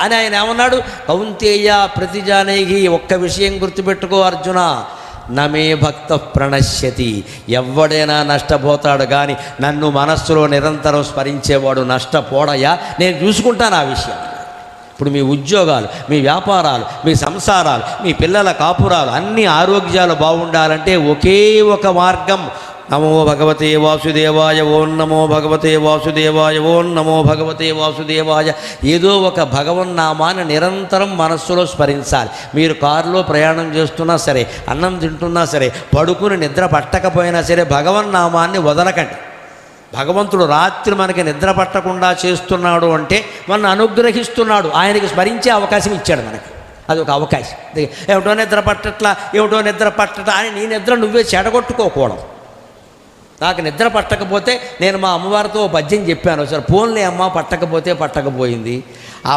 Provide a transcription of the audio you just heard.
అని ఆయన ఏమన్నాడు? కౌంతేయ ప్రతిజానేహి, ఒక్క విషయం గుర్తుపెట్టుకో అర్జున, నమే భక్త ప్రణశ్యతి, ఎవడైనా నష్టపోతాడు కానీ నన్ను మనస్సులో నిరంతరం స్మరించేవాడు నష్టపోడయా, నేను చూసుకుంటాను ఆ విషయం. ఇప్పుడు మీ ఉద్యోగాలు, మీ వ్యాపారాలు, మీ సంసారాలు, మీ పిల్లల కాపురాలు అన్ని ఆరోగ్యాలు బాగుండాలంటే ఒకే ఒక మార్గం. నమో భగవతే వాసుదేవాయ, ఓం నమో భగవతే వాసుదేవాయ, ఓం నమో భగవతే వాసుదేవాయ. ఏదో ఒక భగవన్నామాన్ని నిరంతరం మనస్సులో స్మరించాలి. మీరు కారులో ప్రయాణం చేస్తున్నా సరే, అన్నం తింటున్నా సరే, పడుకుని నిద్ర పట్టకపోయినా సరే భగవన్నామాన్ని వదలకండి. భగవంతుడు రాత్రి మనకి నిద్ర పట్టకుండా చేస్తున్నాడు అంటే మనను అనుగ్రహిస్తున్నాడు, ఆయనకి స్మరించే అవకాశం ఇచ్చాడు మనకి. అది ఒక అవకాశం. ఏమిటో నిద్ర పట్టట్లా, ఏమిటో నిద్ర పట్టట్లా అని నీ నిద్ర నువ్వే చెడగొట్టుకోకూడదు. నాకు నిద్ర పట్టకపోతే నేను మా అమ్మవారితో పద్యం చెప్పాను, సరే ఫోన్లే అమ్మ, పట్టకపోతే పట్టకపోయింది. ఆ